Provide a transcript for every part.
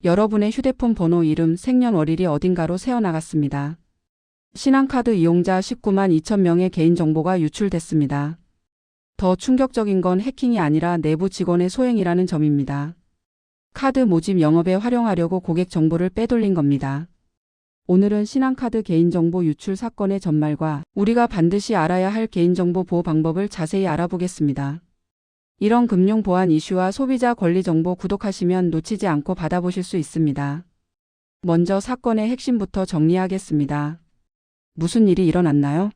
여러분의 휴대폰 번호, 이름, 생년월일이 어딘가로 새어나갔습니다. 신한카드 이용자 19만 2천 명의 개인정보가 유출됐습니다. 더 충격적인 건 해킹이 아니라 내부 직원의 소행이라는 점입니다. 카드 모집 영업에 활용하려고 고객 정보를 빼돌린 겁니다. 오늘은 신한카드 개인정보 유출 사건의 전말과 우리가 반드시 알아야 할 개인정보 보호 방법을 자세히 알아보겠습니다. 이런 금융보안 이슈와 소비자 권리 정보 구독하시면 놓치지 않고 받아보실 수 있습니다. 먼저 사건의 핵심부터 정리하겠습니다. 무슨 일이 일어났나요?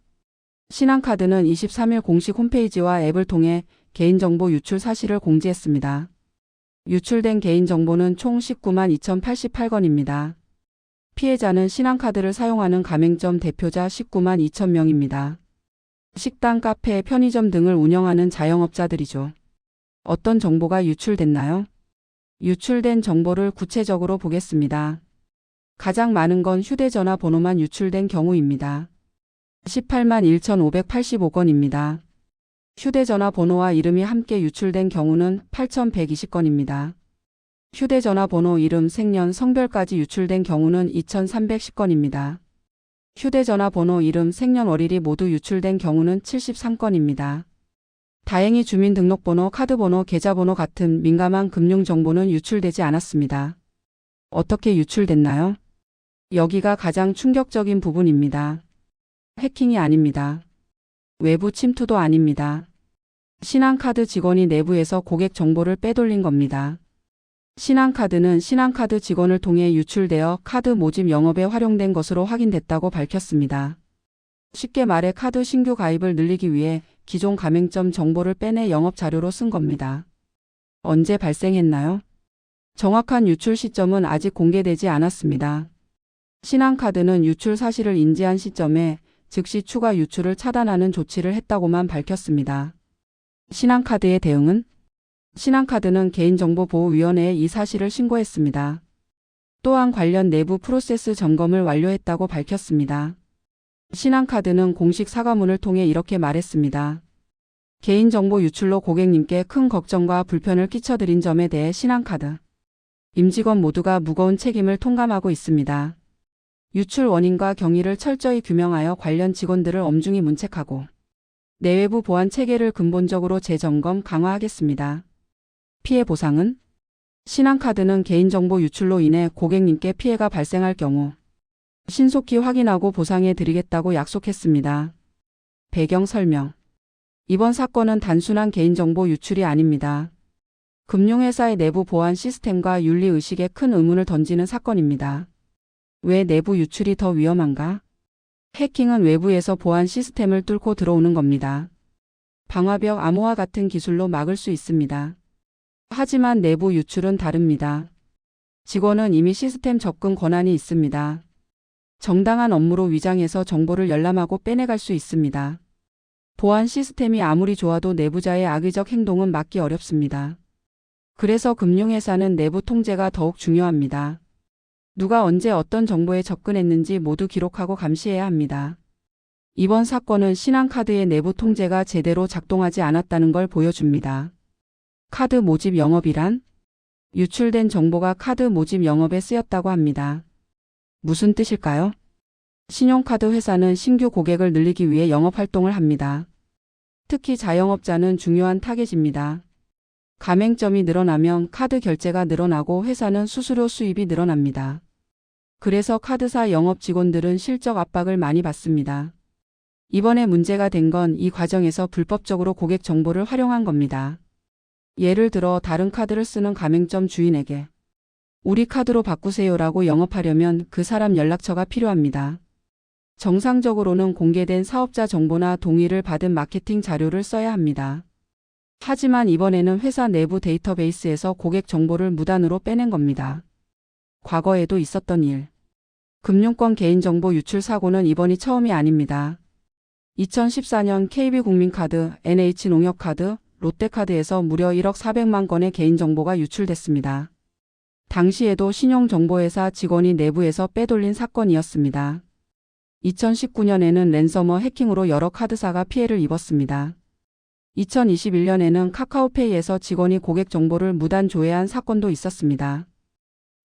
신한카드는 23일 공식 홈페이지와 앱을 통해 개인정보 유출 사실을 공지했습니다. 유출된 개인정보는 총 19만 2,088건입니다. 피해자는 신한카드를 사용하는 가맹점 대표자 19만 2천 명입니다. 식당, 카페, 편의점 등을 운영하는 자영업자들이죠. 어떤 정보가 유출됐나요? 유출된 정보를 구체적으로 보겠습니다. 가장 많은 건 휴대전화 번호만 유출된 경우입니다. 18만 1,585건입니다. 휴대전화 번호와 이름이 함께 유출된 경우는 8,120건입니다. 휴대전화 번호, 이름, 생년, 성별까지 유출된 경우는 2,310건입니다. 휴대전화 번호, 이름, 생년월일이 모두 유출된 경우는 73건입니다. 다행히 주민등록번호, 카드번호, 계좌번호 같은 민감한 금융정보는 유출되지 않았습니다. 어떻게 유출됐나요? 여기가 가장 충격적인 부분입니다. 해킹이 아닙니다. 외부 침투도 아닙니다. 신한카드 직원이 내부에서 고객 정보를 빼돌린 겁니다. 신한카드는 신한카드 직원을 통해 유출되어 카드 모집 영업에 활용된 것으로 확인됐다고 밝혔습니다. 쉽게 말해 카드 신규 가입을 늘리기 위해 기존 가맹점 정보를 빼내 영업 자료로 쓴 겁니다. 언제 발생했나요? 정확한 유출 시점은 아직 공개되지 않았습니다. 신한카드는 유출 사실을 인지한 시점에 즉시 추가 유출을 차단하는 조치를 했다고만 밝혔습니다. 신한카드의 대응은? 신한카드는 개인정보보호위원회에 이 사실을 신고했습니다. 또한 관련 내부 프로세스 점검을 완료했다고 밝혔습니다. 신한카드는 공식 사과문을 통해 이렇게 말했습니다. 개인정보 유출로 고객님께 큰 걱정과 불편을 끼쳐드린 점에 대해 신한카드 임직원 모두가 무거운 책임을 통감하고 있습니다. 유출 원인과 경위를 철저히 규명하여 관련 직원들을 엄중히 문책하고 내외부 보안 체계를 근본적으로 재점검 강화하겠습니다. 피해 보상은? 신한카드는 개인정보 유출로 인해 고객님께 피해가 발생할 경우 신속히 확인하고 보상해 드리겠다고 약속했습니다. 배경 설명. 이번 사건은 단순한 개인정보 유출이 아닙니다. 금융회사의 내부 보안 시스템과 윤리의식에 큰 의문을 던지는 사건입니다. 왜 내부 유출이 더 위험한가? 해킹은 외부에서 보안 시스템을 뚫고 들어오는 겁니다. 방화벽, 암호화 같은 기술로 막을 수 있습니다. 하지만 내부 유출은 다릅니다. 직원은 이미 시스템 접근 권한이 있습니다. 정당한 업무로 위장해서 정보를 열람하고 빼내갈 수 있습니다. 보안 시스템이 아무리 좋아도 내부자의 악의적 행동은 막기 어렵습니다. 그래서 금융회사는 내부 통제가 더욱 중요합니다. 누가 언제 어떤 정보에 접근했는지 모두 기록하고 감시해야 합니다. 이번 사건은 신한카드의 내부 통제가 제대로 작동하지 않았다는 걸 보여줍니다. 카드 모집 영업이란? 유출된 정보가 카드 모집 영업에 쓰였다고 합니다. 무슨 뜻일까요? 신용카드 회사는 신규 고객을 늘리기 위해 영업활동을 합니다. 특히 자영업자는 중요한 타겟입니다. 가맹점이 늘어나면 카드 결제가 늘어나고 회사는 수수료 수입이 늘어납니다. 그래서 카드사 영업 직원들은 실적 압박을 많이 받습니다. 이번에 문제가 된 건 이 과정에서 불법적으로 고객 정보를 활용한 겁니다. 예를 들어 다른 카드를 쓰는 가맹점 주인에게 우리 카드로 바꾸세요라고 영업하려면 그 사람 연락처가 필요합니다. 정상적으로는 공개된 사업자 정보나 동의를 받은 마케팅 자료를 써야 합니다. 하지만 이번에는 회사 내부 데이터베이스에서 고객 정보를 무단으로 빼낸 겁니다. 과거에도 있었던 일. 금융권 개인정보 유출 사고는 이번이 처음이 아닙니다. 2014년 KB국민카드, NH농협카드, 롯데카드에서 무려 1억 400만 건의 개인정보가 유출됐습니다. 당시에도 신용정보회사 직원이 내부에서 빼돌린 사건이었습니다. 2019년에는 랜섬워 해킹으로 여러 카드사가 피해를 입었습니다. 2021년에는 카카오페이에서 직원이 고객 정보를 무단 조회한 사건도 있었습니다.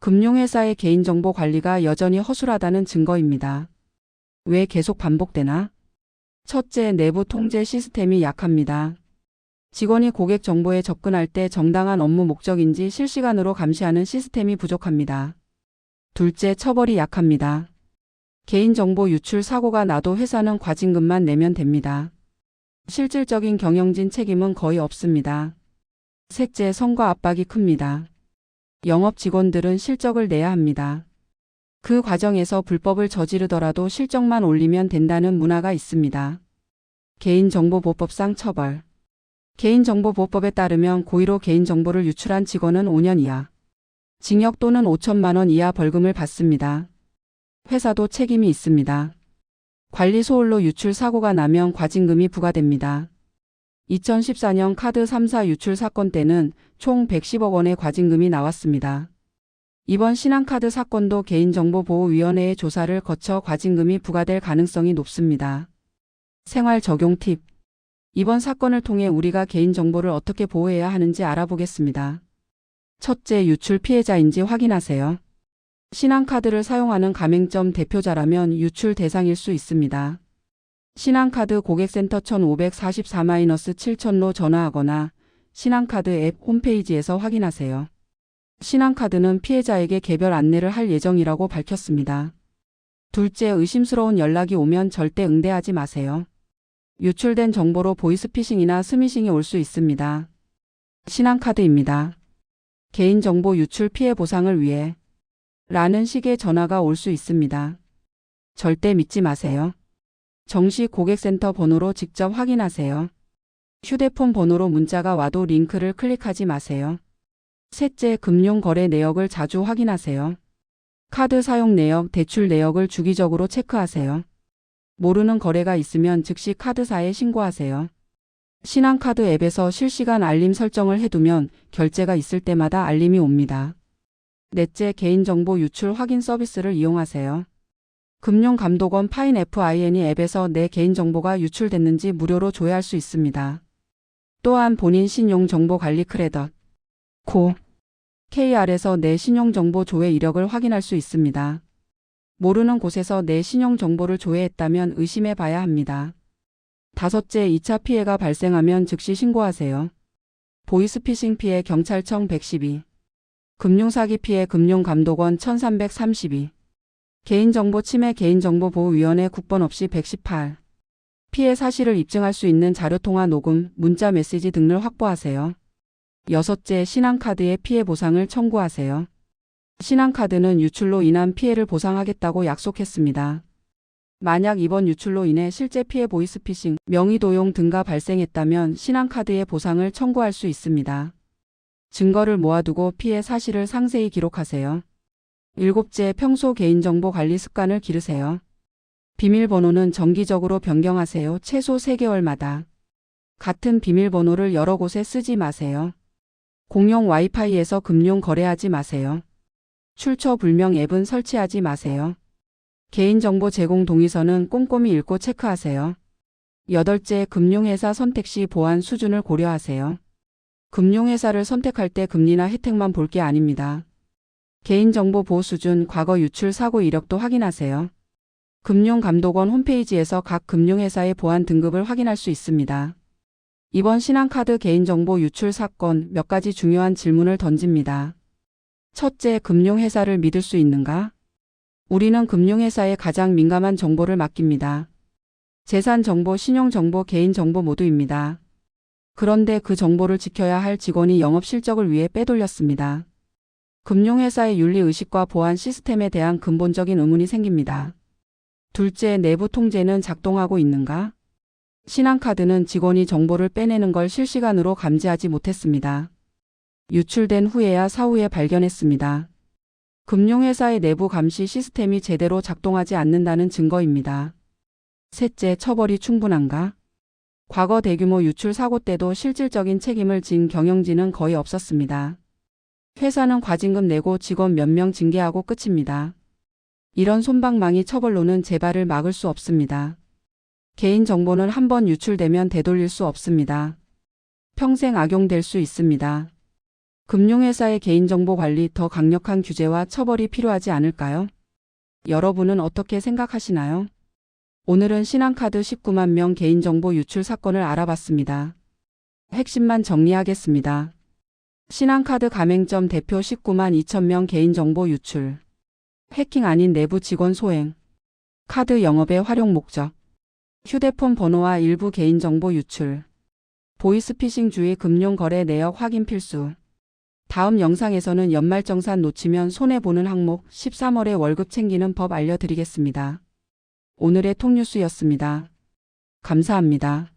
금융회사의 개인정보 관리가 여전히 허술하다는 증거입니다. 왜 계속 반복되나? 첫째, 내부 통제 시스템이 약합니다. 직원이 고객 정보에 접근할 때 정당한 업무 목적인지 실시간으로 감시하는 시스템이 부족합니다. 둘째, 처벌이 약합니다. 개인정보 유출 사고가 나도 회사는 과징금만 내면 됩니다. 실질적인 경영진 책임은 거의 없습니다. 셋째, 성과 압박이 큽니다. 영업 직원들은 실적을 내야 합니다. 그 과정에서 불법을 저지르더라도 실적만 올리면 된다는 문화가 있습니다. 개인정보보호법상 처벌. 개인정보보호법에 따르면 고의로 개인정보를 유출한 직원은 5년 이하, 징역 또는 5천만 원 이하 벌금을 받습니다. 회사도 책임이 있습니다. 관리 소홀로 유출 사고가 나면 과징금이 부과됩니다. 2014년 카드 3사 유출 사건 때는 총 110억 원의 과징금이 나왔습니다. 이번 신한카드 사건도 개인정보보호위원회의 조사를 거쳐 과징금이 부과될 가능성이 높습니다. 생활 적용 팁. 이번 사건을 통해 우리가 개인정보를 어떻게 보호해야 하는지 알아보겠습니다. 첫째, 유출 피해자인지 확인하세요. 신한카드를 사용하는 가맹점 대표자라면 유출 대상일 수 있습니다. 신한카드 고객센터 1544-7000로 전화하거나 신한카드 앱 홈페이지에서 확인하세요. 신한카드는 피해자에게 개별 안내를 할 예정이라고 밝혔습니다. 둘째, 의심스러운 연락이 오면 절대 응대하지 마세요. 유출된 정보로 보이스피싱이나 스미싱이 올 수 있습니다. 신한카드입니다. 개인정보 유출 피해 보상을 위해 라는 식의 전화가 올 수 있습니다. 절대 믿지 마세요. 정식 고객센터 번호로 직접 확인하세요. 휴대폰 번호로 문자가 와도 링크를 클릭하지 마세요. 셋째, 금융거래 내역을 자주 확인하세요. 카드 사용 내역, 대출 내역을 주기적으로 체크하세요. 모르는 거래가 있으면 즉시 카드사에 신고하세요. 신한카드 앱에서 실시간 알림 설정을 해두면 결제가 있을 때마다 알림이 옵니다. 넷째, 개인정보 유출 확인 서비스를 이용하세요. 금융감독원 파인FIN이 앱에서 내 개인정보가 유출됐는지 무료로 조회할 수 있습니다. 또한 본인 신용정보관리 크레딧 코 KR에서 내 신용정보 조회 이력을 확인할 수 있습니다. 모르는 곳에서 내 신용정보를 조회했다면 의심해 봐야 합니다. 다섯째, 2차 피해가 발생하면 즉시 신고하세요. 보이스피싱 피해 경찰청 112, 금융사기 피해 금융감독원 1332, 개인정보 침해 개인정보보호위원회 국번 없이 118. 피해 사실을 입증할 수 있는 자료통화 녹음, 문자 메시지 등을 확보하세요. 여섯째, 신한카드의 피해 보상을 청구하세요. 신한카드는 유출로 인한 피해를 보상하겠다고 약속했습니다. 만약 이번 유출로 인해 실제 피해 보이스피싱, 명의도용 등가 발생했다면 신한카드의 보상을 청구할 수 있습니다. 증거를 모아두고 피해 사실을 상세히 기록하세요. 일곱째, 평소 개인정보 관리 습관을 기르세요. 비밀번호는 정기적으로 변경하세요. 최소 3개월마다. 같은 비밀번호를 여러 곳에 쓰지 마세요. 공용 와이파이에서 금융 거래하지 마세요. 출처 불명 앱은 설치하지 마세요. 개인정보 제공 동의서는 꼼꼼히 읽고 체크하세요. 여덟째, 금융회사 선택 시 보안 수준을 고려하세요. 금융회사를 선택할 때 금리나 혜택만 볼 게 아닙니다. 개인정보 보호 수준, 과거 유출 사고 이력도 확인하세요. 금융감독원 홈페이지에서 각 금융회사의 보안 등급을 확인할 수 있습니다. 이번 신한카드 개인정보 유출 사건 몇 가지 중요한 질문을 던집니다. 첫째, 금융회사를 믿을 수 있는가? 우리는 금융회사에 가장 민감한 정보를 맡깁니다. 재산정보, 신용정보, 개인정보 모두입니다. 그런데 그 정보를 지켜야 할 직원이 영업 실적을 위해 빼돌렸습니다. 금융회사의 윤리의식과 보안 시스템에 대한 근본적인 의문이 생깁니다. 둘째, 내부 통제는 작동하고 있는가? 신한카드는 직원이 정보를 빼내는 걸 실시간으로 감지하지 못했습니다. 유출된 후에야 사후에 발견했습니다. 금융회사의 내부 감시 시스템이 제대로 작동하지 않는다는 증거입니다. 셋째, 처벌이 충분한가? 과거 대규모 유출 사고 때도 실질적인 책임을 진 경영진은 거의 없었습니다. 회사는 과징금 내고 직원 몇 명 징계하고 끝입니다. 이런 솜방망이 처벌로는 재발을 막을 수 없습니다. 개인정보는 한번 유출되면 되돌릴 수 없습니다. 평생 악용될 수 있습니다. 금융회사의 개인정보 관리 더 강력한 규제와 처벌이 필요하지 않을까요? 여러분은 어떻게 생각하시나요? 오늘은 신한카드 19만 명 개인정보 유출 사건을 알아봤습니다. 핵심만 정리하겠습니다. 신한카드 가맹점 대표 19만 2천 명 개인정보 유출. 해킹 아닌 내부 직원 소행. 카드 영업의 활용 목적. 휴대폰 번호와 일부 개인정보 유출. 보이스피싱 주의 금융거래 내역 확인 필수. 다음 영상에서는 연말정산 놓치면 손해보는 항목 13월에 월급 챙기는 법 알려드리겠습니다. 오늘의 톡뉴스였습니다. 감사합니다.